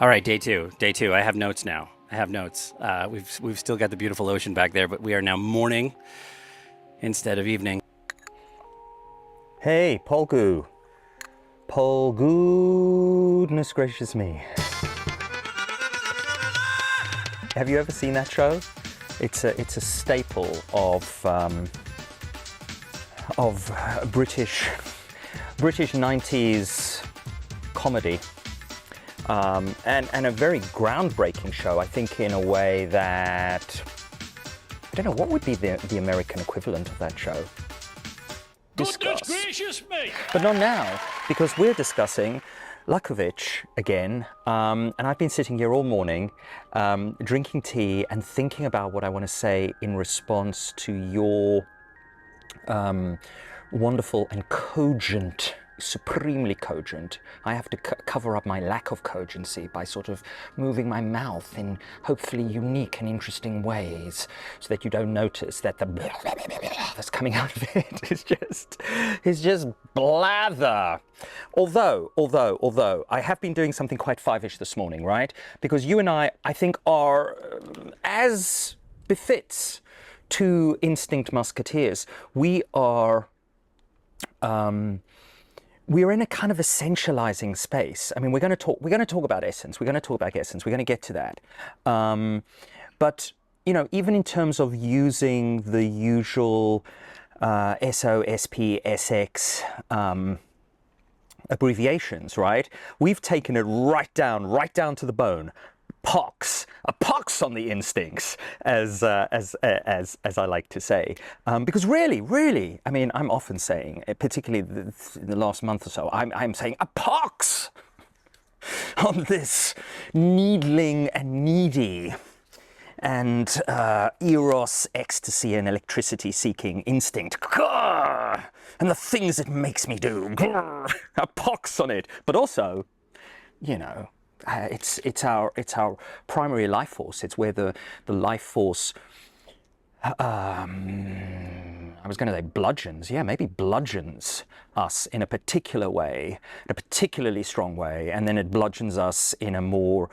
All right, day two. Day two. I have notes now. I have notes. We've still got the beautiful ocean back there, but we are now morning instead of evening. Hey, Polgu. Goodness gracious me. Have you ever seen that show? It's a staple of British 90s comedy. And a very groundbreaking show, I think, in a way that, I don't know, what would be the American equivalent of that show? Goodness gracious me! But not now, because we're discussing Luckovich again, and I've been sitting here all morning, drinking tea and thinking about what I want to say in response to your wonderful and cogent, supremely cogent. I have to cover up my lack of cogency by sort of moving my mouth in hopefully unique and interesting ways, so that you don't notice that the blah, blah, blah, blah, blah that's coming out of it is just blather. Although I have been doing something quite five-ish this morning, right? Because you and I think, are, as befits two instinct musketeers, we're in a kind of essentializing space. I mean, we're going to talk about essence. We're going to get to that. But, even in terms of using the usual SO, SP, SX abbreviations, right? We've taken it right down to the bone. A pox on the instincts, as I like to say, because really, I mean, I'm often saying, particularly in the last month or so, I'm saying a pox on this needling and needy and eros, ecstasy, and electricity-seeking instinct, and the things it makes me do, a pox on it, but also, it's our primary life force. It's where the life force, I was going to say bludgeons. Yeah, maybe bludgeons us in a particular way, in a particularly strong way, and then it bludgeons us in a more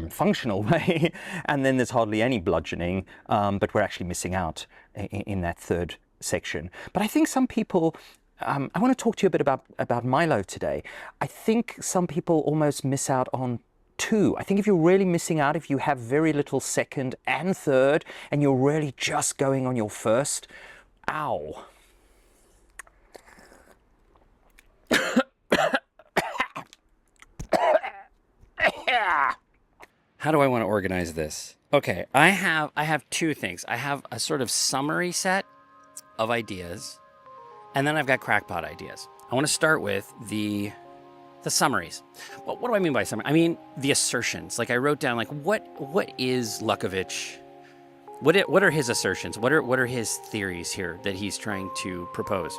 functional way, and then there's hardly any bludgeoning, but we're actually missing out in that third section. But I think some people, I want to talk to you a bit about Milo today. I think some people almost miss out on two. I think if you're really missing out, if you have very little second and third, and you're really just going on your first, ow. How do I want to organize this? Okay, I have two things. I have a sort of summary set of ideas, and then I've got crackpot ideas. I want to start with the summaries. Well, what do I mean by summary? I mean the assertions. Like I wrote down, like what is Luckovich? What are his assertions? What are his theories here that he's trying to propose?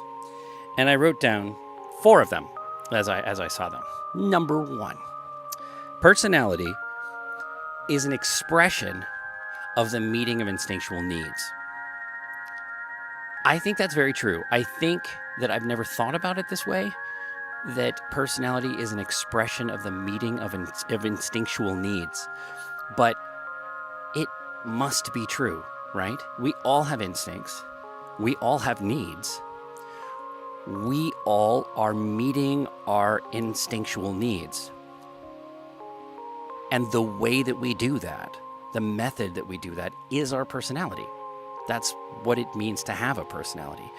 And I wrote down four of them as I saw them. Number one, personality is an expression of the meeting of instinctual needs. I think that's very true. I think that I've never thought about it this way, that personality is an expression of the meeting of instinctual needs. But it must be true, right? We all have instincts. We all have needs. We all are meeting our instinctual needs. And the way that we do that, the method that we do that, is our personality. That's what it means to have a personality.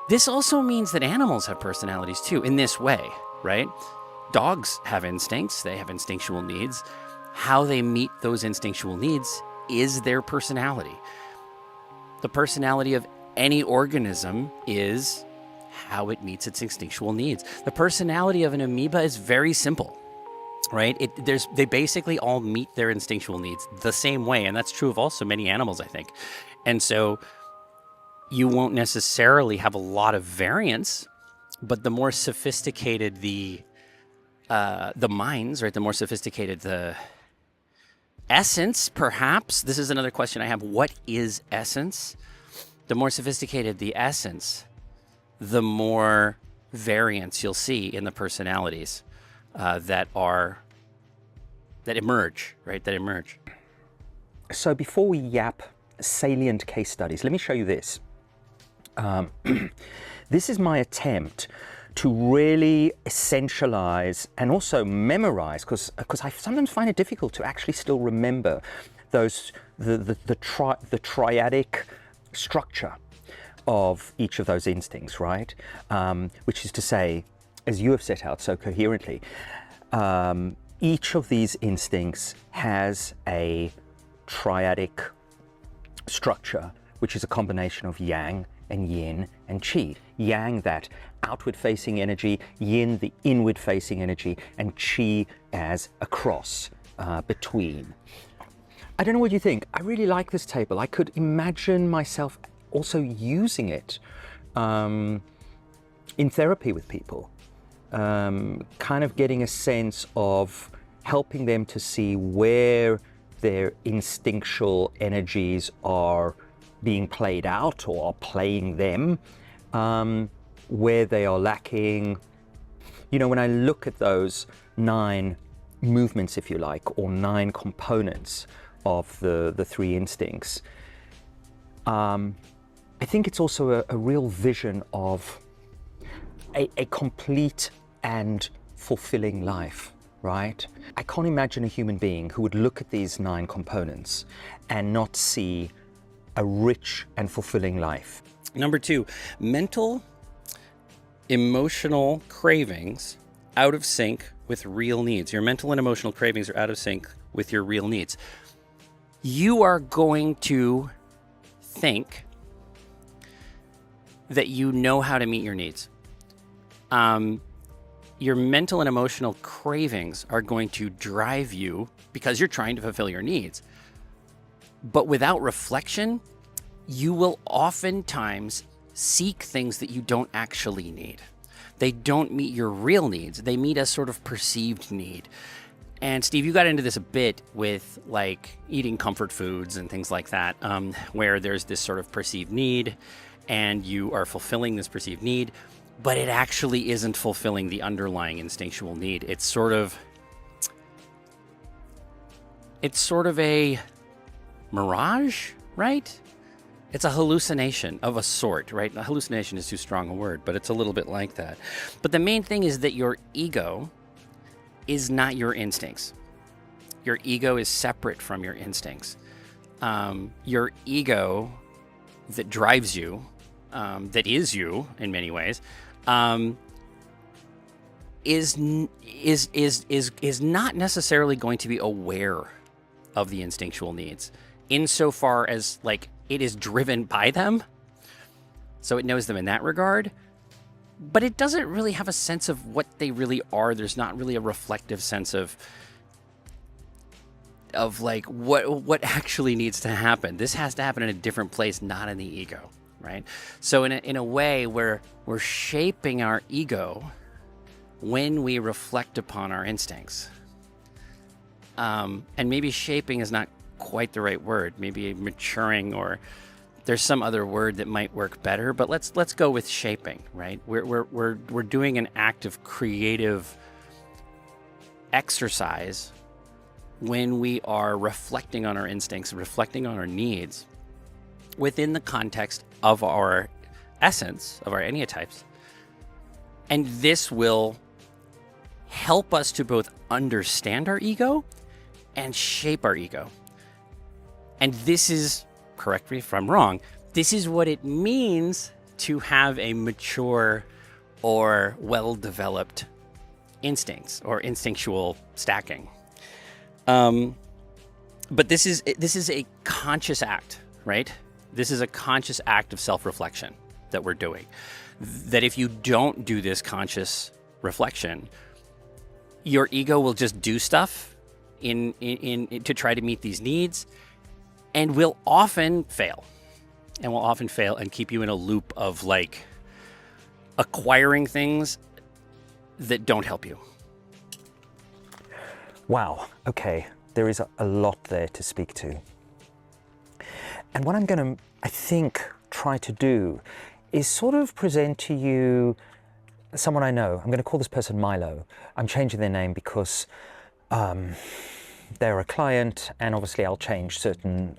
This also means that animals have personalities too, in this way, right? Dogs have instincts, they have instinctual needs. How they meet those instinctual needs is their personality. The personality of any organism is how it meets its instinctual needs. The personality of an amoeba is very simple, right? They basically all meet their instinctual needs the same way, and that's true of also many animals, I think. And so you won't necessarily have a lot of variance, but the more sophisticated the minds, right? The more sophisticated the essence, perhaps. This is another question I have. What is essence? The more sophisticated the essence, the more variance you'll see in the personalities that are emerge, right? That emerge. So before we yap salient case studies, let me show you this. This is my attempt to really essentialize and also memorize, because I sometimes find it difficult to actually still remember those the triadic structure of each of those instincts, right? Which is to say, as you have set out so coherently, each of these instincts has a triadic structure, which is a combination of yang and yin and qi. Yang, that outward-facing energy, yin, the inward-facing energy, and qi as a cross between. I don't know what you think. I really like this table. I could imagine myself also using it in therapy with people, kind of getting a sense of helping them to see where their instinctual energies are being played out or are playing them, where they are lacking. You know, when I look at those 9 movements, if you like, or 9 components of the 3 instincts, I think it's also a real vision of a complete and fulfilling life, right? I can't imagine a human being who would look at these 9 components and not see a rich and fulfilling life. Number 2, mental, emotional cravings out of sync with real needs. Your mental and emotional cravings are out of sync with your real needs. You are going to think that you know how to meet your needs. Your mental and emotional cravings are going to drive you because you're trying to fulfill your needs. But without reflection, you will oftentimes seek things that you don't actually need. They don't meet your real needs. They meet a sort of perceived need. And Steve, you got into this a bit with like eating comfort foods and things like that, where there's this sort of perceived need and you are fulfilling this perceived need, but it actually isn't fulfilling the underlying instinctual need. It's sort of a mirage, right? It's a hallucination of a sort, right? A hallucination is too strong a word, but it's a little bit like that. But the main thing is that your ego is not your instincts. Your ego is separate from your instincts. Your ego that drives you, that is you in many ways, is not necessarily going to be aware of the instinctual needs, insofar as like it is driven by them, so it knows them in that regard. But it doesn't really have a sense of what they really are. There's not really a reflective sense of like what actually needs to happen. This has to happen in a different place, not in the ego, right? So in a way, we're shaping our ego when we reflect upon our instincts. And maybe shaping is not quite the right word. Maybe maturing, or there's some other word that might work better, but let's go with shaping, right? We're doing an act of creative exercise when we are reflecting on our instincts, reflecting on our needs within the context of our essence, of our enneatypes. And this will help us to both understand our ego and shape our ego. And this is, correct me if I'm wrong, this is what it means to have a mature or well-developed instincts or instinctual stacking. But this is a conscious act, right? This is a conscious act of self-reflection that we're doing. That if you don't do this conscious reflection, your ego will just do stuff in to try to meet these needs, and will often fail and keep you in a loop of like acquiring things that don't help you. Wow, okay, there is a lot there to speak to. And what I'm going to, I think, try to do is sort of present to you someone I know. I'm going to call this person Milo. I'm changing their name because they're a client, and obviously I'll change certain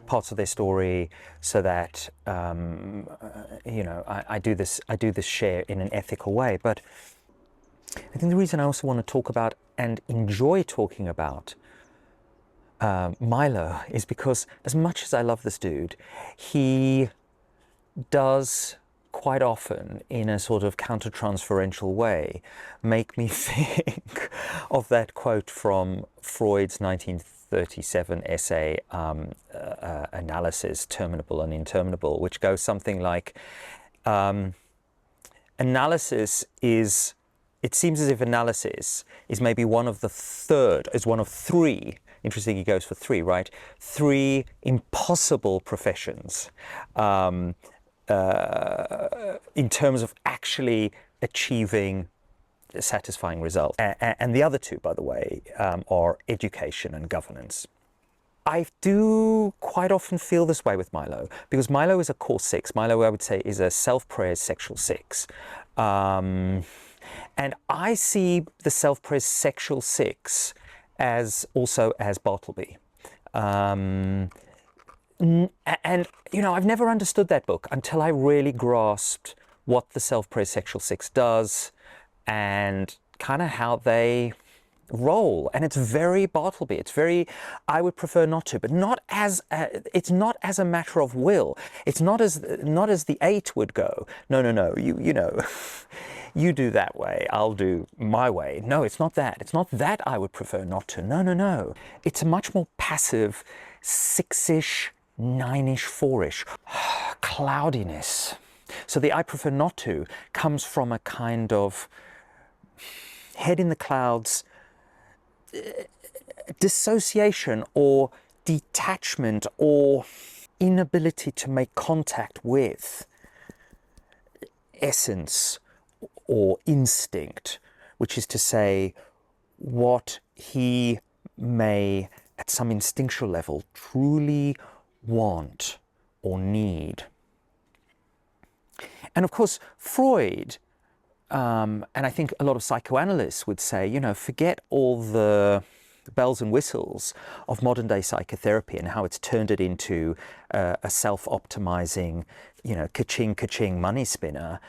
parts of their story so that I do this share in an ethical way. But I think the reason I also want to talk about and enjoy talking about Milo is because, as much as I love this dude, he does quite often, in a sort of countertransferential way, make me think of that quote from Freud's 1937 essay, Analysis, Terminable and Interminable, which goes something like, analysis is, it seems as if analysis is maybe one of three, interesting he goes for three, right? Three impossible professions in terms of actually achieving a satisfying result. And the other two, by the way, are education and governance. I do quite often feel this way with Milo, because Milo is a core 6. Milo, I would say, is a self-praise sexual 6. And I see the self-praise sexual 6 as also as Bartleby. And, I've never understood that book until I really grasped what the self-praise sexual 6 does and kind of how they roll. And it's very Bartleby. It's very, I would prefer not to, but it's not as a matter of will. It's not as the 8 would go. No, you do that way, I'll do my way. No, it's not that. It's not that I would prefer not to. No. It's a much more passive 6-ish, 9-ish, 4-ish cloudiness. So the I prefer not to comes from a kind of head in the clouds, dissociation or detachment or inability to make contact with essence or instinct, which is to say what he may at some instinctual level truly want or need. And of course, Freud, and I think a lot of psychoanalysts would say, forget all the bells and whistles of modern day psychotherapy and how it's turned it into a self-optimizing, ka-ching money spinner.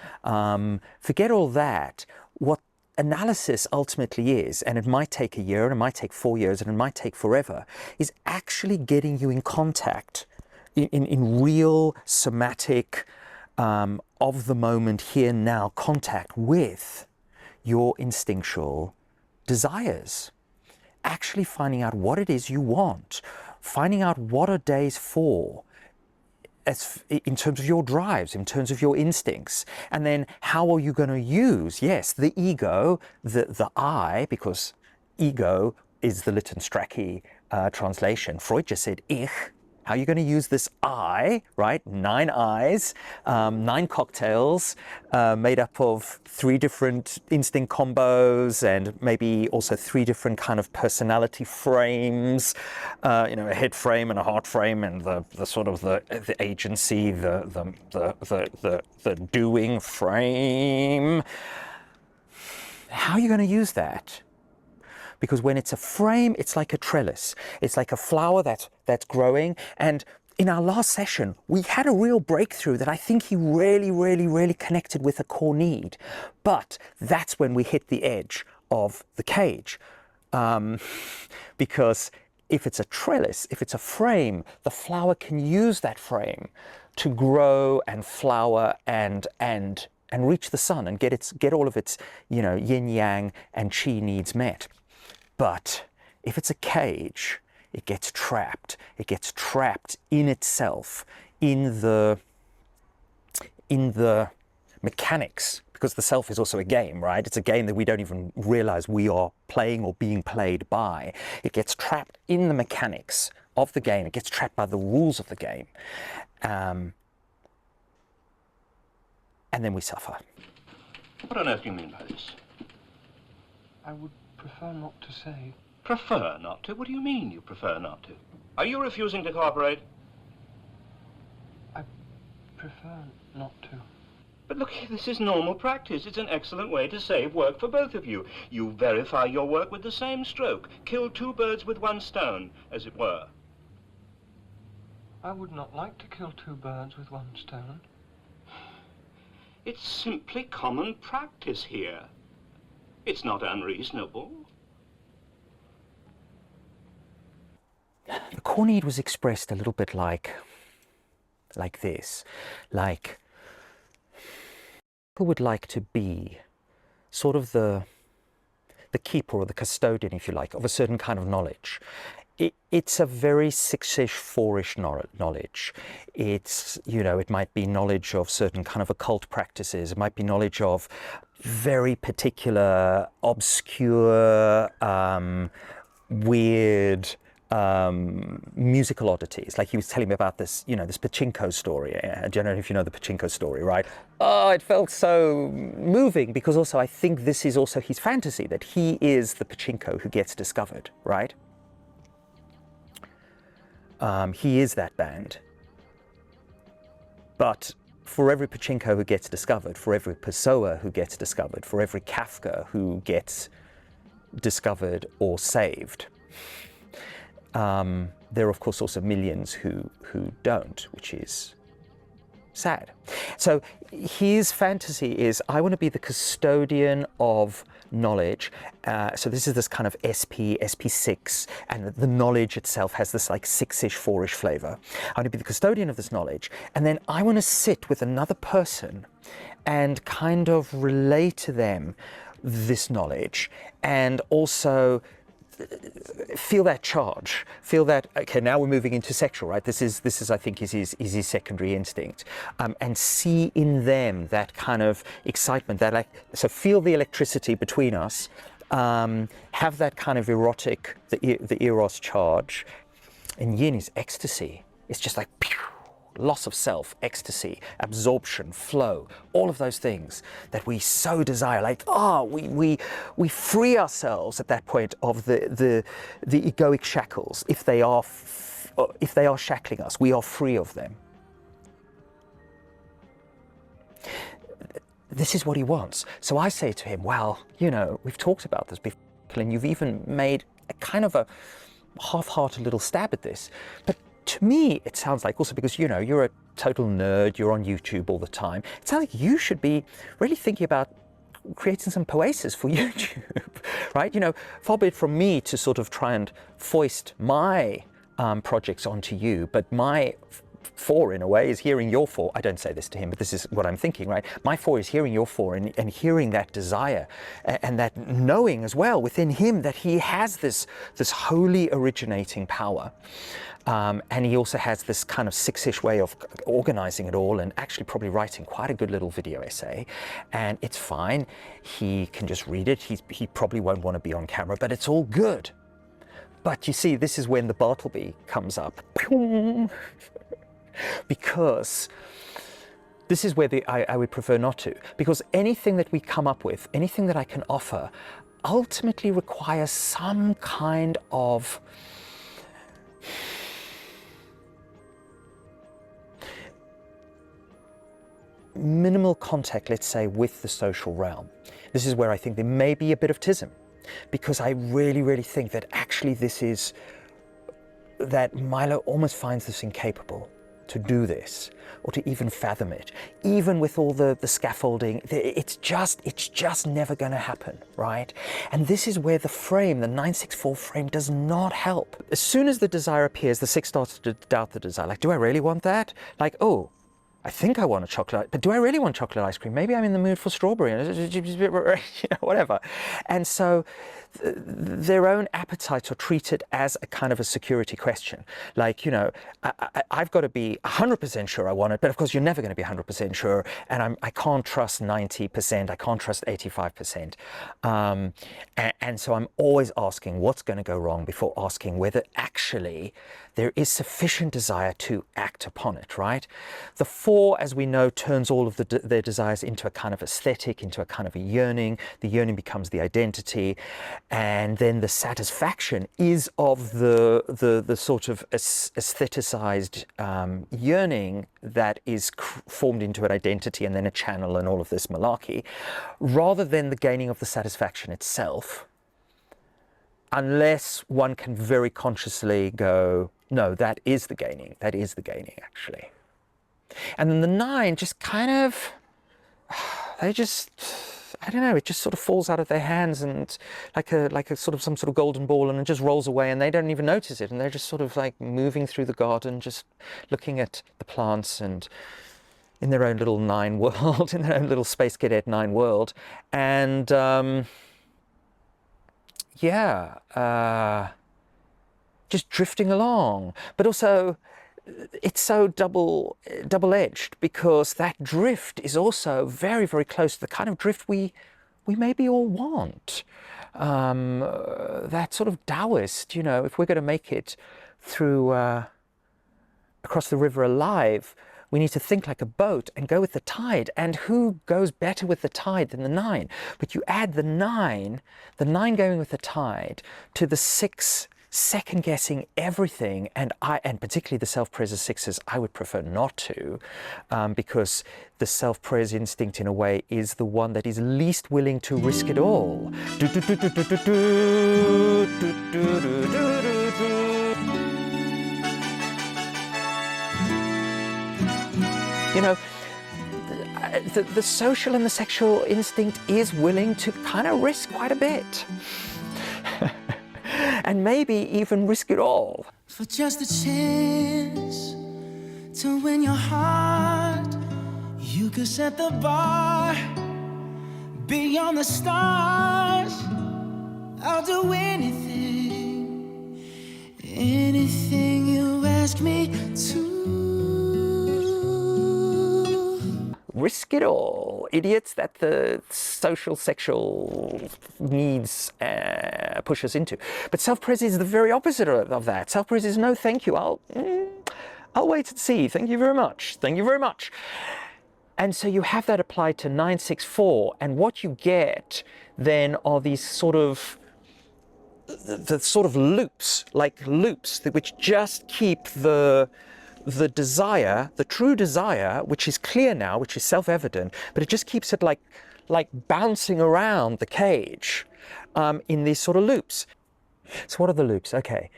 Forget all that. What analysis ultimately is, and it might take a year, and it might take 4 years, and it might take forever, is actually getting you in contact, in real somatic, of the moment, here, now contact with your instinctual desires. Actually finding out what it is you want, finding out what are days for, in terms of your drives, in terms of your instincts, and then how are you going to use, yes, the ego, the I, because ego is the Lytton-Strachey translation. Freud just said ich. How are you going to use this I, right? 9 eyes, 9 cocktails made up of 3 different instinct combos and maybe also 3 different kind of personality frames, a head frame and a heart frame and the sort of the agency, the doing frame. How are you going to use that? Because when it's a frame, it's like a trellis. It's like a flower that's growing. And in our last session, we had a real breakthrough that I think he really, really, really connected with a core need. But that's when we hit the edge of the cage. Because if it's a trellis, if it's a frame, the flower can use that frame to grow and flower and reach the sun and get all of its, yin yang and qi needs met. But if it's a cage, it gets trapped. It gets trapped in itself, in the mechanics, because the self is also a game, right? It's a game that we don't even realize we are playing or being played by. It gets trapped in the mechanics of the game. It gets trapped by the rules of the game. And then we suffer. What on earth do you mean by this? I would prefer not to say. Prefer not to? What do you mean you prefer not to? Are you refusing to cooperate? I prefer not to. But look, this is normal practice. It's an excellent way to save work for both of you. You verify your work with the same stroke. Kill two birds with one stone, as it were. I would not like to kill two birds with one stone. It's simply common practice here. It's not unreasonable. The core need was expressed a little bit like this. Like, people would like to be sort of the keeper or the custodian, if you like, of a certain kind of knowledge. It's a very six-ish, four-ish knowledge. It's, you know, it might be knowledge of certain kind of occult practices. It might be knowledge of very particular, obscure, weird, musical oddities. Like he was telling me about this, you know, this pachinko story. I don't know if you know the pachinko story, right? Oh, it felt so moving because also I think this is also his fantasy, that he is the pachinko who gets discovered, right? He is that band. But for every pachinko who gets discovered, for every Pessoa who gets discovered, for every Kafka who gets discovered or saved, there are of course also millions who don't, which is sad. So his fantasy is, I want to be the custodian of knowledge. So this is this kind of SP6, and the knowledge itself has this like six-ish, four-ish flavor. I want to be the custodian of this knowledge, and then I want to sit with another person and kind of relay to them this knowledge, and also feel that charge, feel that, okay, now we're moving into sexual, right? This is I think is his secondary instinct, and see in them that kind of excitement, that like, so feel the electricity between us, have that kind of erotic, the eros charge, and yin is ecstasy. It's just like pew, loss of self, ecstasy, absorption, flow, all of those things that we so desire. Like, we free ourselves at that point of the egoic shackles. If they are shackling us, we are free of them. This is what he wants. So I say to him, well, you know, we've talked about this before, and you've even made a kind of a half-hearted little stab at this, but to me, it sounds like, also because, you know, you're a total nerd, you're on YouTube all the time, it sounds like you should be really thinking about creating some poesis for YouTube, right? You know, far be it from me to sort of try and foist my projects onto you, but my four, in a way, is hearing your four. I don't say this to him, but this is what I'm thinking, right? My four is hearing your four, and hearing that desire, and that knowing as well within him that he has this holy originating power. And he also has this kind of six-ish way of organizing it all, and actually probably writing quite a good little video essay. And it's fine. He can just read it. He probably won't want to be on camera, but it's all good. But you see, this is when the Bartleby comes up. Because this is where I would prefer not to. Because anything that we come up with, anything that I can offer, ultimately requires some kind of minimal contact, let's say, with the social realm. This is where I think there may be a bit of tism, because I really, really think that actually this is, that Milo almost finds this incapable to do this, or to even fathom it. Even with all the scaffolding, it's just never going to happen, right? And this is where the frame, the 964 frame, does not help. As soon as the desire appears, the six starts to doubt the desire. Like, do I really want that? Like, oh, I think I want a chocolate, but do I really want chocolate ice cream? Maybe I'm in the mood for strawberry, you know, whatever. And so their own appetites are treated as a kind of a security question. Like, you know, I've got to be 100% sure I want it, but of course you're never going to be 100% sure, and I can't trust 90%, I can't trust 85%. And so I'm always asking what's going to go wrong before asking whether actually there is sufficient desire to act upon it, right? The 4, as we know, turns all of their desires into a kind of aesthetic, into a kind of a yearning. The yearning becomes the identity, and then the satisfaction is of the sort of aestheticized yearning that is formed into an identity and then a channel and all of this malarkey, rather than the gaining of the satisfaction itself, unless one can very consciously go, no, that is the gaining actually. And then the 9 just kind of, they just, I don't know, it just sort of falls out of their hands and like a sort of some sort of golden ball, and it just rolls away and they don't even notice it, and they're just sort of like moving through the garden, just looking at the plants and in their own little 9 world, in their own little Space Cadet 9 world. And just drifting along. But also, it's so double-edged, because that drift is also very, very close to the kind of drift we maybe all want. That sort of Taoist, you know, if we're going to make it through across the river alive, we need to think like a boat and go with the tide. And who goes better with the tide than the 9? But you add the 9 going with the tide, to the 6 second-guessing everything, and particularly the self-praise 6s, I would prefer not to, because the self-praise instinct, in a way, is the one that is least willing to risk it all. You know, the social and the sexual instinct is willing to kind of risk quite a bit. And maybe even risk it all. For just a chance to win your heart, you could set the bar beyond the stars. I'll do anything, anything you ask me to. Risk it all. Idiots that the social sexual needs push us into. But self-praise is the very opposite of that. Self-praise is, no thank you, I'll wait and see, thank you very much, thank you very much. And so you have that applied to 9, 6, 4, and what you get then are these sort of the sort of loops, which just keep the desire, the true desire, which is clear now, which is self-evident, but it just keeps it like bouncing around the cage in these sort of loops. So what are the loops? Okay,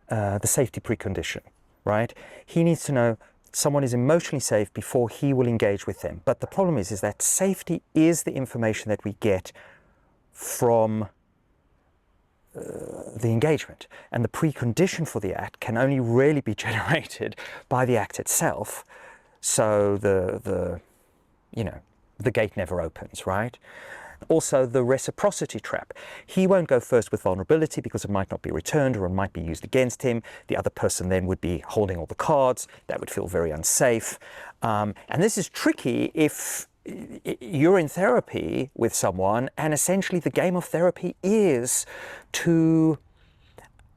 the safety precondition, right? He needs to know someone is emotionally safe before he will engage with them. But the problem is that safety is the information that we get from the engagement, and the precondition for the act can only really be generated by the act itself. So the gate never opens, right? Also, the reciprocity trap. He won't go first with vulnerability because it might not be returned or it might be used against him. The other person then would be holding all the cards. That would feel very unsafe. And this is tricky if you're in therapy with someone, and essentially the game of therapy is to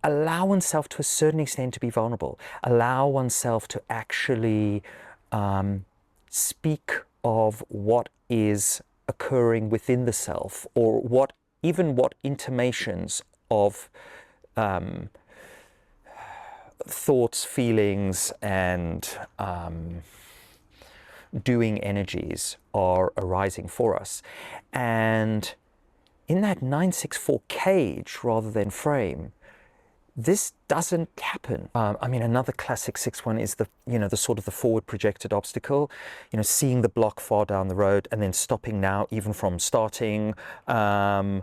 allow oneself to a certain extent to be vulnerable, allow oneself to actually speak of what is occurring within the self, or what intimations of thoughts, feelings, and doing energies are arising for us. And in that 964 cage rather than frame, this doesn't happen. I mean, another classic 6-1 is the sort of the forward projected obstacle, seeing the block far down the road and then stopping now, even from starting. It's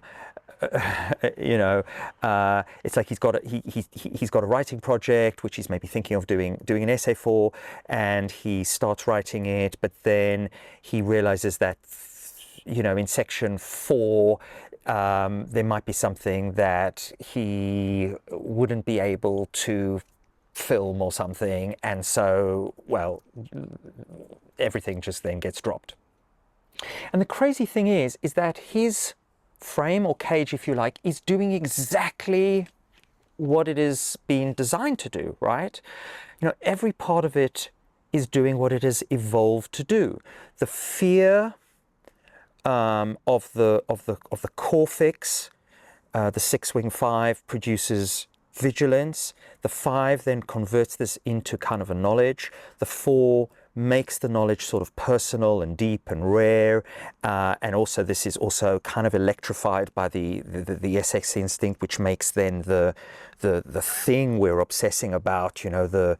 like he's got a writing project which he's maybe thinking of doing an essay for, and he starts writing it, but then he realizes that in section 4 there might be something that he wouldn't be able to film or something, and so everything just then gets dropped. And the crazy thing is that his frame or cage, if you like, is doing exactly what it is being designed to do, right? Every part of it is doing what it has evolved to do. The fear of the cortex, the 6-wing 5 produces vigilance. The 5 then converts this into kind of a knowledge. The 4 makes the knowledge sort of personal and deep and rare, and also this is also kind of electrified by the SX instinct, which makes then the thing we're obsessing about, you know, the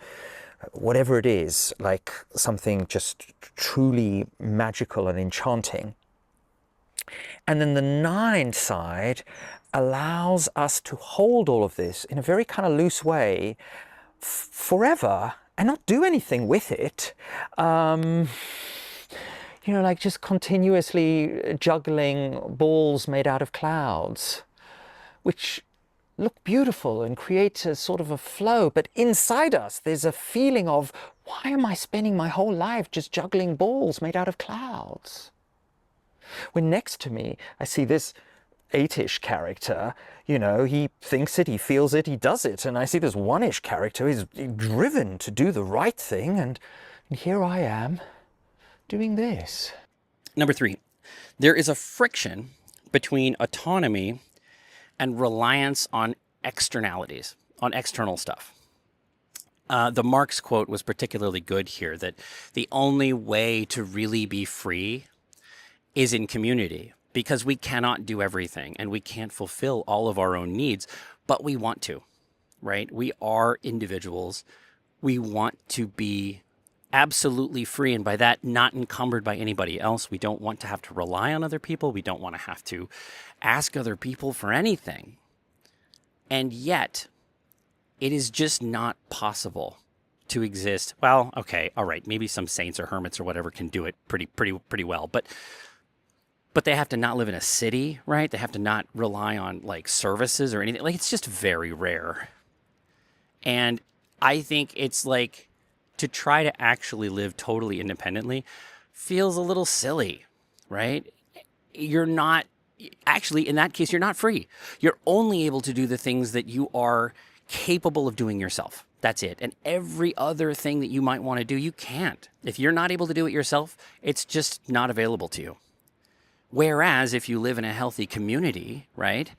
whatever it is, like something just truly magical and enchanting. And then the 9 side allows us to hold all of this in a very kind of loose way forever and not do anything with it. You know, like just continuously juggling balls made out of clouds, which look beautiful and create a sort of a flow, but inside us there's a feeling of, why am I spending my whole life just juggling balls made out of clouds? When next to me I see this 8-ish character, you know, he thinks it, he feels it, he does it, and I see this 1-ish character, he's driven to do the right thing, and here I am doing this. Number 3, there is a friction between autonomy and reliance on externalities, on external stuff. The Marx quote was particularly good here, that the only way to really be free is in community, because we cannot do everything and we can't fulfill all of our own needs, but we want to, right? We are individuals. We want to be absolutely free, and by that, not encumbered by anybody else. We don't want to have to rely on other people. We don't want to have to ask other people for anything. And yet, it is just not possible to exist. Well, okay, all right, maybe some saints or hermits or whatever can do it pretty well, but they have to not live in a city, right? They have to not rely on like services or anything. Like, it's just very rare. And I think it's like, to try to actually live totally independently feels a little silly, right? You're not, actually, in that case, you're not free. You're only able to do the things that you are capable of doing yourself. That's it. And every other thing that you might want to do, you can't. If you're not able to do it yourself, it's just not available to you. Whereas if you live in a healthy community, right,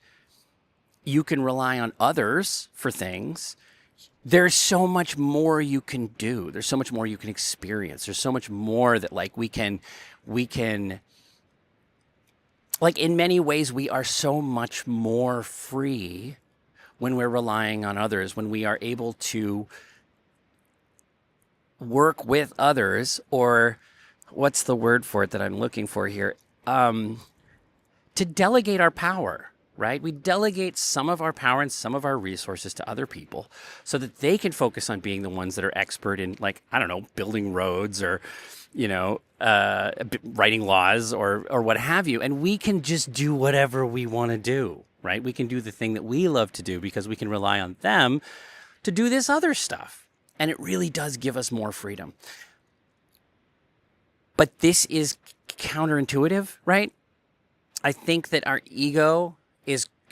you can rely on others for things. There's so much more you can do. There's so much more you can experience. There's so much more that like we can, like in many ways, we are so much more free when we're relying on others, when we are able to work with others, or what's the word for it that I'm looking for here? To delegate our power. Right? We delegate some of our power and some of our resources to other people so that they can focus on being the ones that are expert in, like, I don't know, building roads or, you know, writing laws or what have you. And we can just do whatever we want to do, right? We can do the thing that we love to do because we can rely on them to do this other stuff. And it really does give us more freedom. But this is counterintuitive, right? I think that our ego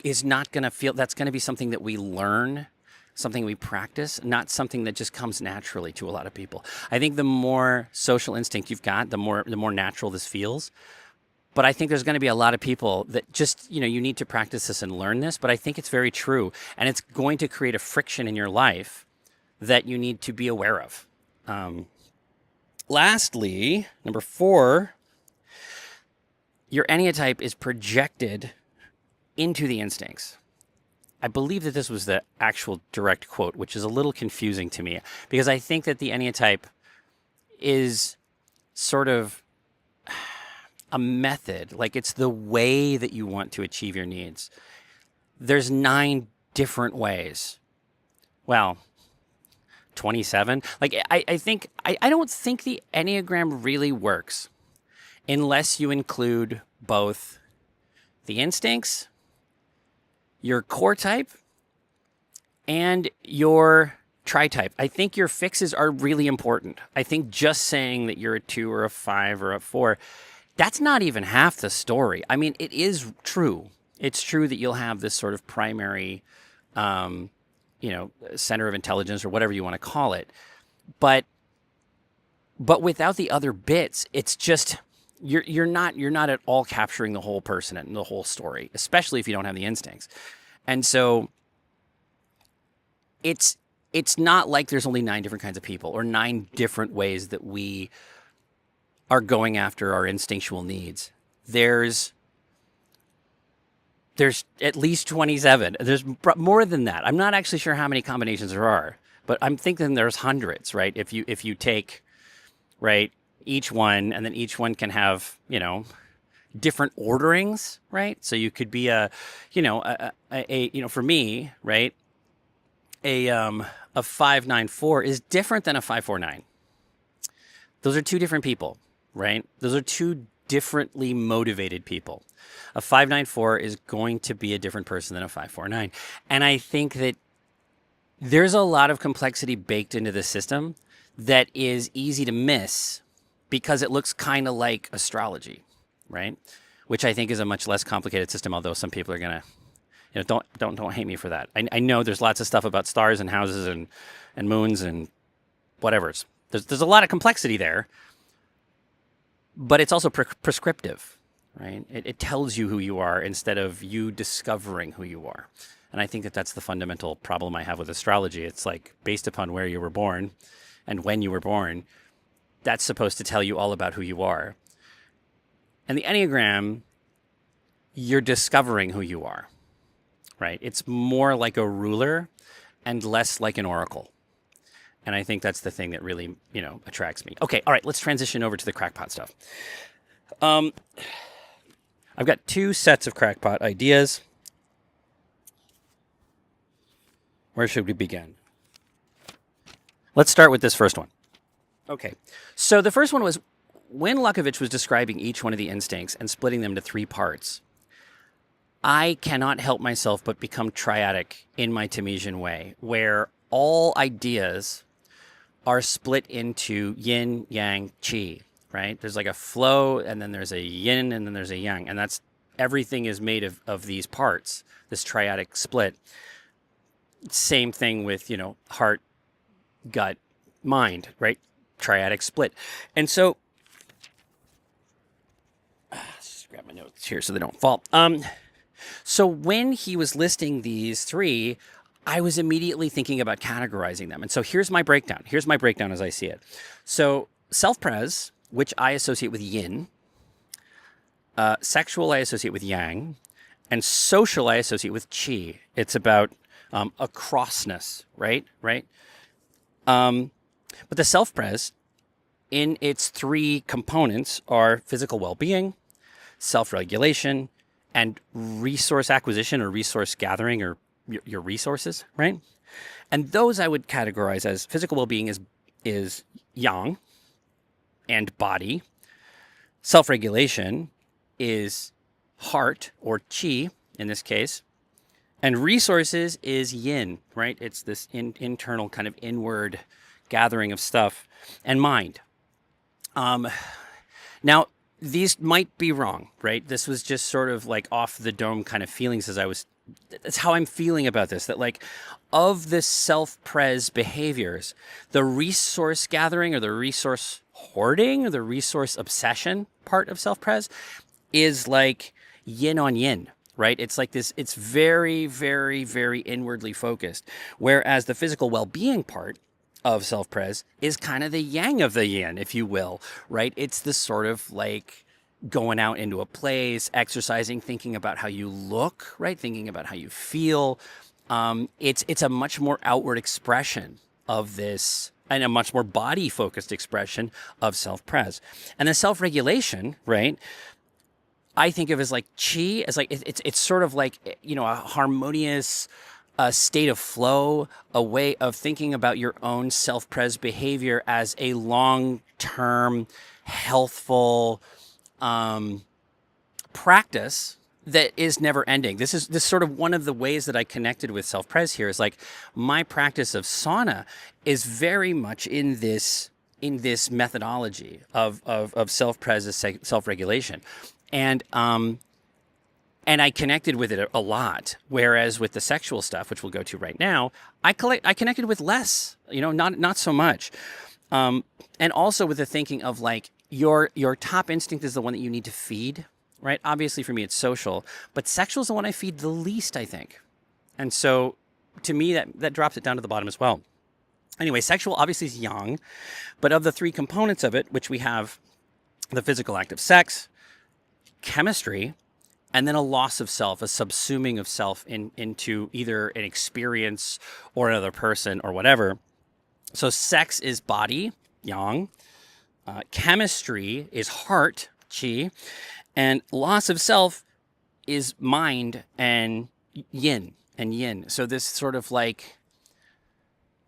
is not going to feel, that's going to be something that we learn, something we practice, not something that just comes naturally to a lot of people. I think the more social instinct you've got, the more natural this feels. But I think there's going to be a lot of people that just, you know, you need to practice this and learn this, but I think it's very true. And it's going to create a friction in your life that you need to be aware of. Lastly, number 4, your enneatype is projected into the instincts. I believe that this was the actual direct quote, which is a little confusing to me because I think that the enneatype is sort of a method, like it's the way that you want to achieve your needs. There's 9 different ways. Well, 27. Like I don't think the Enneagram really works unless you include both the instincts, your core type, and your tri-type. I think your fixes are really important. I think just saying that you're a 2 or a 5 or a 4, that's not even half the story. I mean, it is true. It's true that you'll have this sort of primary, center of intelligence or whatever you want to call it. But But without the other bits, it's just you're not at all capturing the whole person and the whole story, especially if you don't have the instincts. And so it's not like there's only 9 different kinds of people or 9 different ways that we are going after our instinctual needs. There's at least 27. There's more than that. I'm not actually sure how many combinations there are, but I'm thinking there's hundreds, right? If you take, right, each one, and then each one can have, different orderings, right? So you could be for me, right, a 594 is different than a 549. Those are 2 different people, right? Those are 2 differently motivated people. A 594 is going to be a different person than a 549. And I think that there's a lot of complexity baked into the system that is easy to miss because it looks kind of like astrology, right? Which I think is a much less complicated system, although some people are going to, don't hate me for that. I know there's lots of stuff about stars and houses and moons and whatever. There's a lot of complexity there, but it's also prescriptive, right? It tells you who you are instead of you discovering who you are. And I think that that's the fundamental problem I have with astrology. It's like based upon where you were born and when you were born, that's supposed to tell you all about who you are. And the Enneagram, you're discovering who you are, right? It's more like a ruler and less like an oracle. And I think that's the thing that really, attracts me. Okay, all right, let's transition over to the crackpot stuff. I've got 2 sets of crackpot ideas. Where should we begin? Let's start with this first one. Okay, so the first one was when Luckovich was describing each one of the instincts and splitting them to 3 parts, I cannot help myself but become triadic in my Timesian way, where all ideas are split into yin, yang, qi, right? There's like a flow, and then there's a yin, and then there's a yang, and that's everything is made of these parts, this triadic split. Same thing with, heart, gut, mind, right? Triadic split. And so, just grab my notes here so they don't fall. So when he was listing these 3, I was immediately thinking about categorizing them. And so here's my breakdown. Here's my breakdown as I see it. So self-pres, which I associate with yin, sexual I associate with yang, and social I associate with qi. It's about a crossness, right? But the self-pres, in its 3 components, are physical well-being, self-regulation, and resource acquisition or resource gathering or your resources, right? And those I would categorize as physical well-being is yang and body. Self-regulation is heart or qi in this case. And resources is yin, right? It's this internal kind of inward gathering of stuff. And mind. Now, these might be wrong, right? This was just sort of like off the dome kind of feelings that's how I'm feeling about this, that like of the self-pres behaviors, the resource gathering or the resource hoarding or the resource obsession part of self-pres is like yin on yin, right? It's like this, it's very, very, very inwardly focused. Whereas the physical well-being part of self-pres is kind of the yang of the yin, if you will, right? It's this sort of like going out into a place, exercising, thinking about how you look, right? Thinking about how you feel. It's a much more outward expression of this and a much more body-focused expression of self-pres. And the self-regulation, right, I think of as like qi, as like it's sort of like, a harmonious state of flow, a way of thinking about your own self-pres behavior as a long-term, healthful practice that is never ending. This is sort of one of the ways that I connected with self-pres here is like my practice of sauna is very much in this methodology of self-pres as self-regulation. And I connected with it a lot. Whereas with the sexual stuff, which we'll go to right now, I connected with less, not so much. And also with the thinking of like your top instinct is the one that you need to feed, right? Obviously for me it's social, but sexual is the one I feed the least, I think. And so to me that drops it down to the bottom as well. Anyway, sexual obviously is yang, but of the three components of it, which we have the physical act of sex, chemistry, and then a loss of self, a subsuming of self into either an experience or another person or whatever. So sex is body, yang. Chemistry is heart, qi. And loss of self is mind and yin. So this sort of like...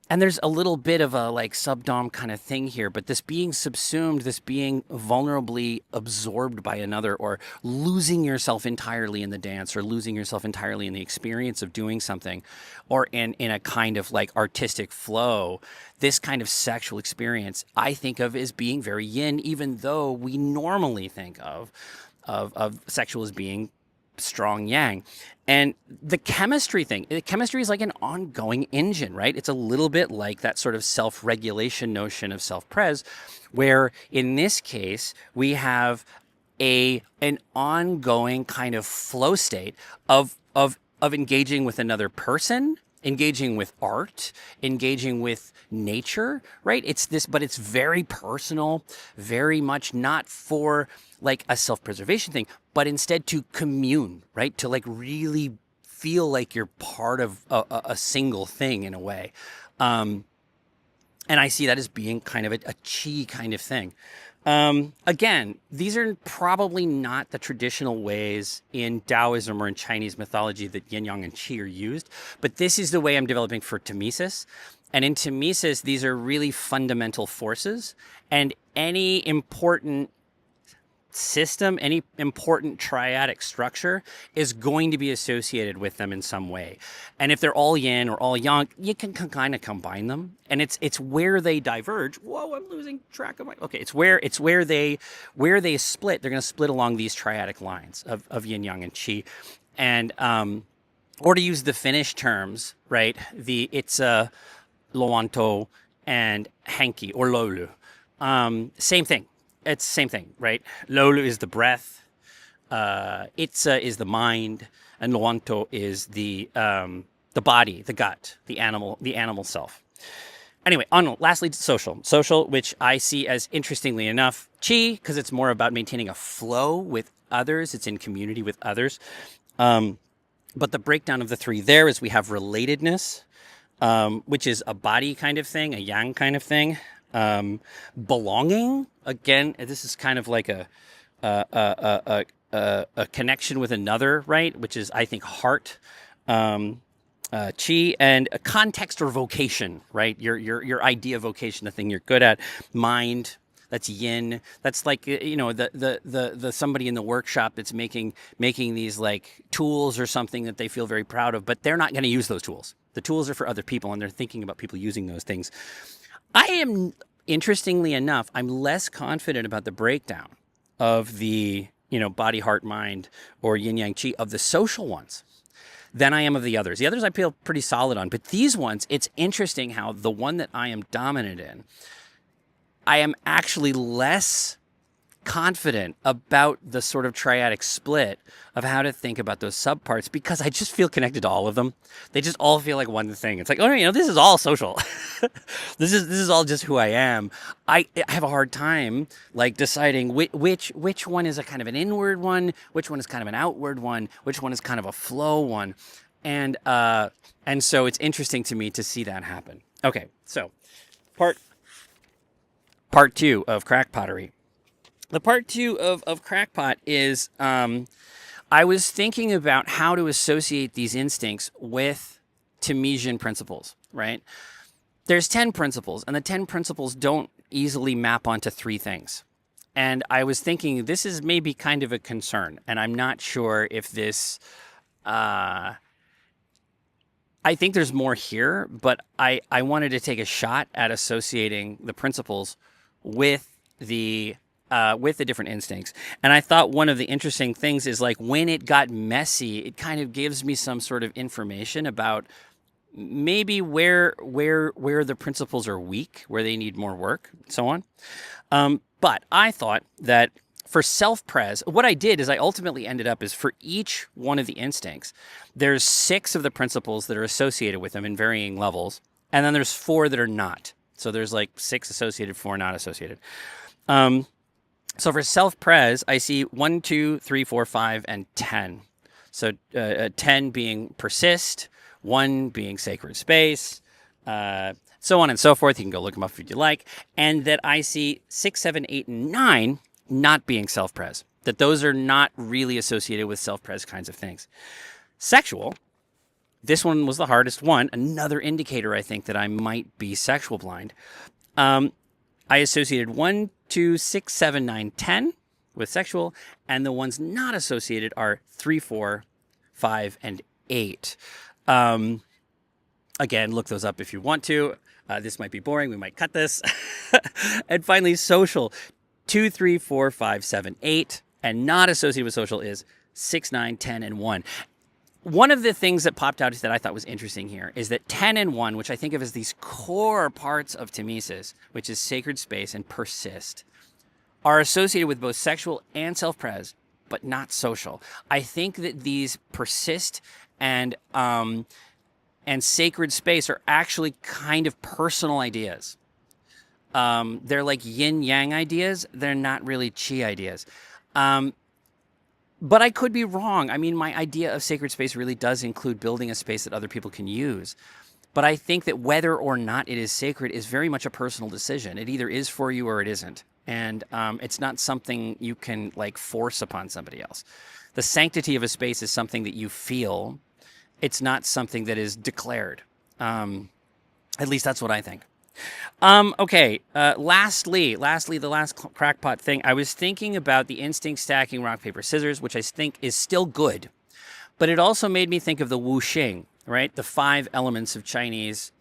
And there's a little bit of a like subdom kind of thing here, but this being subsumed, this being vulnerably absorbed by another, or losing yourself entirely in the dance, or losing yourself entirely in the experience of doing something, or in a kind of like artistic flow, this kind of sexual experience I think of as being very yin, even though we normally think of sexual as being strong yang. And the chemistry is like an ongoing engine, right? It's a little bit like that sort of self-regulation notion of self-pres, where in this case we have an ongoing kind of flow state of engaging with another person, engaging with art, engaging with nature, right? It's this, but it's very personal, very much not for like a self-preservation thing, but instead to commune, right? To like really feel like you're part of a single thing in a way. And I see that as being kind of a qi kind of thing. Again, these are probably not the traditional ways in Taoism or in Chinese mythology that yin, yang, and qi are used, but this is the way I'm developing for Mimesis. And in Mimesis, these are really fundamental forces, and any important system, any important triadic structure is going to be associated with them in some way. And if they're all yin or all yang, you can kind of combine them. And it's where they diverge. Whoa, I'm losing track of my... Okay, it's where they split. They're going to split along these triadic lines of yin, yang, and qi. And or to use the Finnish terms, right? It's Loanto and Hanki or Lolu. Same thing. It's the same thing, right? Lolu is the breath, Itza is the mind, and Loanto is the body, the gut, the animal self. Anyway, lastly, social. Social, which I see as, interestingly enough, qi, because it's more about maintaining a flow with others. It's in community with others. But the breakdown of the three there is we have relatedness, which is a body kind of thing, a yang kind of thing. Belonging, again, this is kind of like a connection with another, right? Which is, I think, heart, qi, and a context or vocation, right? Your idea of vocation, the thing you're good at. Mind, that's yin. That's like, the somebody in the workshop that's making these like tools or something that they feel very proud of, but they're not going to use those tools. The tools are for other people, and they're thinking about people using those things. I am, interestingly enough, I'm less confident about the breakdown of the, body, heart, mind, or yin, yang, qi, of the social ones than I am of the others. The others I feel pretty solid on, but these ones, it's interesting how the one that I am dominant in, I am actually less confident about the sort of triadic split of how to think about those subparts, because I just feel connected to all of them. They just all feel like one thing. It's like, oh, this is all social. This is all just who I am. I have a hard time like deciding which one is a kind of an inward one, which one is kind of an outward one, which one is kind of a flow one. And so it's interesting to me to see that happen. Okay, so part 2 of crackpottery. The part 2 of crackpot is I was thinking about how to associate these instincts with Timesian principles, right? There's 10 principles, and the 10 principles don't easily map onto 3 things. And I was thinking this is maybe kind of a concern, and I'm not sure if this... I think there's more here, but I wanted to take a shot at associating the principles with the different instincts. And I thought one of the interesting things is like when it got messy, it kind of gives me some sort of information about maybe where the principles are weak, where they need more work, so on. But I thought that for self-pres, what I did is I ultimately ended up is for each one of the instincts, there's 6 of the principles that are associated with them in varying levels, and then there's 4 that are not. So there's like 6 associated, 4 not associated. So for self-pres, I see 1, 2, 3, 4, 5, and 10. So 10 being persist, 1 being sacred space, so on and so forth. You can go look them up if you like. And that I see 6, 7, 8, and 9 not being self-pres. That those are not really associated with self-pres kinds of things. Sexual, this one was the hardest one. Another indicator, I think, that I might be sexual blind. I associated 1, 2, 6, 7, 9, 10 with sexual, and the ones not associated are 3, 4, 5, and 8. Again, look those up if you want to. This might be boring. We might cut this. And finally, social, 2, 3, 4, 5, 7, 8, and not associated with social is 6, 9, 10, and 1. One of the things that popped out that I thought was interesting here is that 10 and 1, which I think of as these core parts of Timesis, which is sacred space and persist, are associated with both sexual and self-pres, but not social. I think that these persist and sacred space are actually kind of personal ideas. They're like yin-yang ideas. They're not really chi ideas. But I could be wrong. I mean, my idea of sacred space really does include building a space that other people can use. But I think that whether or not it is sacred is very much a personal decision. It either is for you or it isn't. And it's not something you can like force upon somebody else. The sanctity of a space is something that you feel. It's not something that is declared. At least that's what I think. Okay. Lastly, the last crackpot thing. I was thinking about the instinct stacking rock, paper, scissors, which I think is still good. But it also made me think of the wuxing, right? The 5 elements of Chinese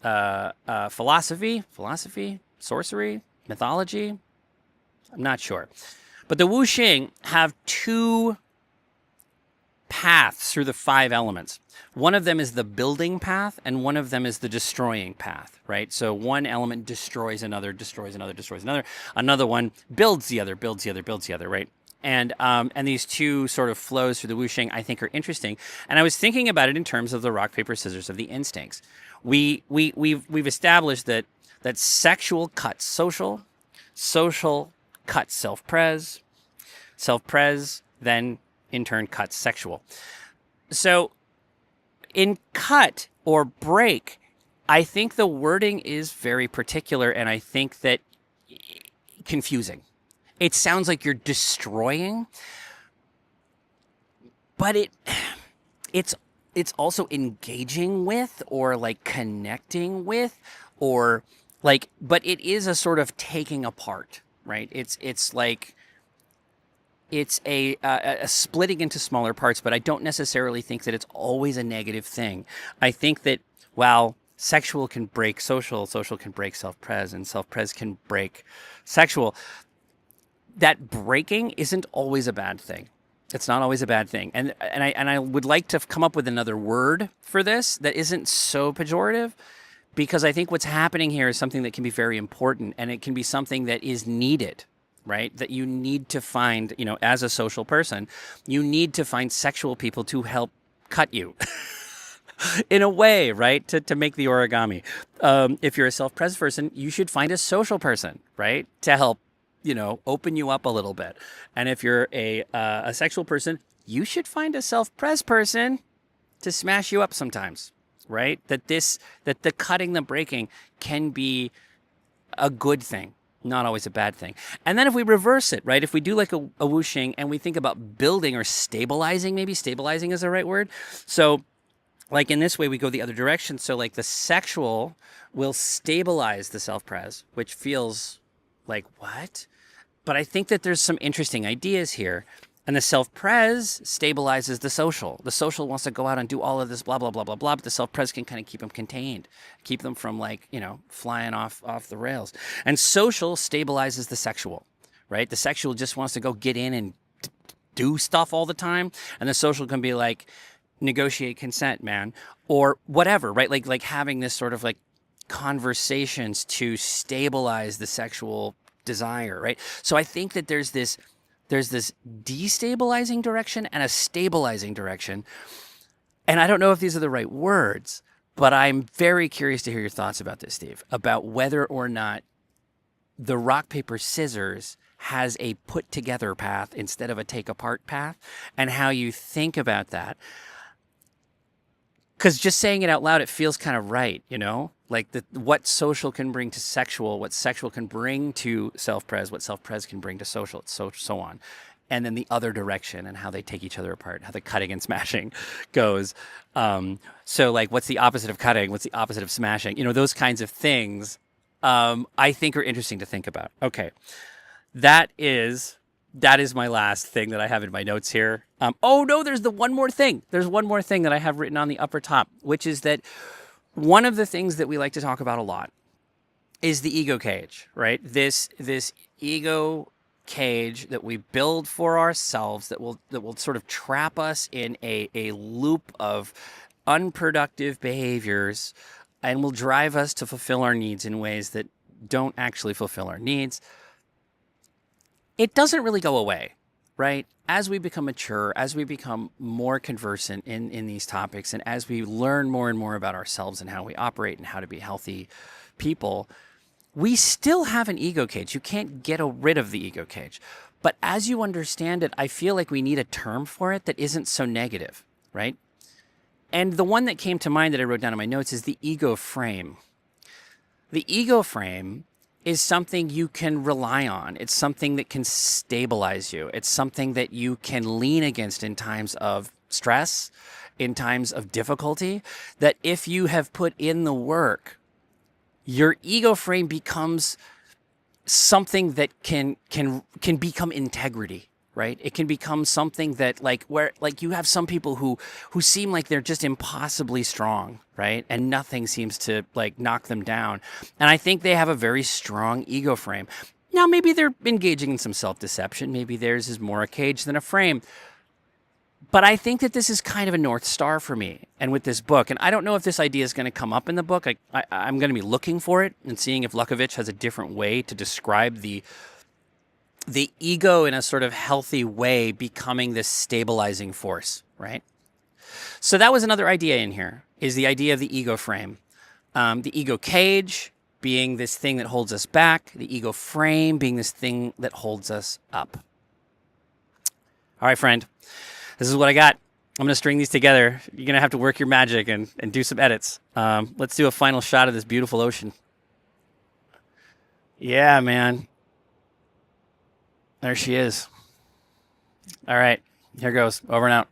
philosophy, sorcery, mythology. I'm not sure. But the wuxing have 2 paths through the 5 elements. One of them is the building path, and one of them is the destroying path, right? So one element destroys another, destroys another, destroys another. Another one builds the other, builds the other, builds the other, right? And these 2 sort of flows through the wuxing I think are interesting. And I was thinking about it in terms of the rock, paper, scissors of the instincts. We've established that sexual cuts social, social cuts self-pres, self-pres then in turn cuts sexual. So in cut or break, I think the wording is very particular, and I think that confusing. It sounds like you're destroying, but it's also engaging with or like connecting with or like, but it is a sort of taking apart, right? It's like it's a splitting into smaller parts, but I don't necessarily think that it's always a negative thing. I think that while sexual can break social, social can break self-pres, and self-pres can break sexual, that breaking isn't always a bad thing. It's not always a bad thing. And I would like to come up with another word for this that isn't so pejorative, because I think what's happening here is something that can be very important, and it can be something that is needed, right? That you need to find, you know, as a social person, you need to find sexual people to help cut you in a way, right? To make the origami. If you're a self-pres person, you should find a social person, right? To help, you know, open you up a little bit. And if you're a sexual person, you should find a self-pres person to smash you up sometimes, right? That the cutting, the breaking can be a good thing, not always a bad thing. And then if we reverse it, right? If we do like a wuxing and we think about building or stabilizing, maybe stabilizing is the right word. So like in this way, we go the other direction. So like the sexual will stabilize the self-pres, which feels like what? But I think that there's some interesting ideas here. And the self-pres stabilizes the social. The social wants to go out and do all of this blah, blah, blah, blah, blah. But the self-pres can kind of keep them contained, keep them from like, you know, flying off the rails. And social stabilizes the sexual, right? The sexual just wants to go get in and do stuff all the time. And the social can be like, negotiate consent, man, or whatever, right? Like having this sort of like conversations to stabilize the sexual desire, right? So I think that there's this destabilizing direction and a stabilizing direction. And I don't know if these are the right words, but I'm very curious to hear your thoughts about this, Steve, about whether or not the rock, paper, scissors has a put together path instead of a take apart path, and how you think about that. Because just saying it out loud, it feels kind of right, you know? Like what social can bring to sexual, what sexual can bring to self-pres, what self-pres can bring to social, so on. And then the other direction and how they take each other apart, how the cutting and smashing goes. So like, what's the opposite of cutting? What's the opposite of smashing? You know, those kinds of things I think are interesting to think about. Okay, that is my last thing that I have in my notes here. Oh no, there's one more thing. There's one more thing that I have written on the upper top, which is that one of the things that we like to talk about a lot is the ego cage, right? This ego cage that we build for ourselves that will sort of trap us in a loop of unproductive behaviors and will drive us to fulfill our needs in ways that don't actually fulfill our needs. It doesn't really go away, right? As we become mature, as we become more conversant in these topics, and as we learn more and more about ourselves and how we operate and how to be healthy people, we still have an ego cage. You can't get rid of the ego cage. But as you understand it, I feel like we need a term for it that isn't so negative, right? And the one that came to mind that I wrote down in my notes is the ego frame. The ego frame is something you can rely on. It's something that can stabilize you. It's something that you can lean against in times of stress, in times of difficulty, that if you have put in the work, your ego frame becomes something that can become integrity, right? It can become something that where you have some people who seem like they're just impossibly strong, right? And nothing seems to knock them down. And I think they have a very strong ego frame. Now, maybe they're engaging in some self-deception. Maybe theirs is more a cage than a frame. But I think that this is kind of a North Star for me and with this book. And I don't know if this idea is going to come up in the book. I'm going to be looking for it and seeing if Luckovich has a different way to describe the ego in a sort of healthy way becoming this stabilizing force, right? So that was another idea in here, is the idea of the ego frame. The ego cage being this thing that holds us back, the ego frame being this thing that holds us up. All right, friend. This is what I got. I'm going to string these together. You're going to have to work your magic and do some edits. Let's do a final shot of this beautiful ocean. Yeah, man. There she is. All right. Here goes. Over and out.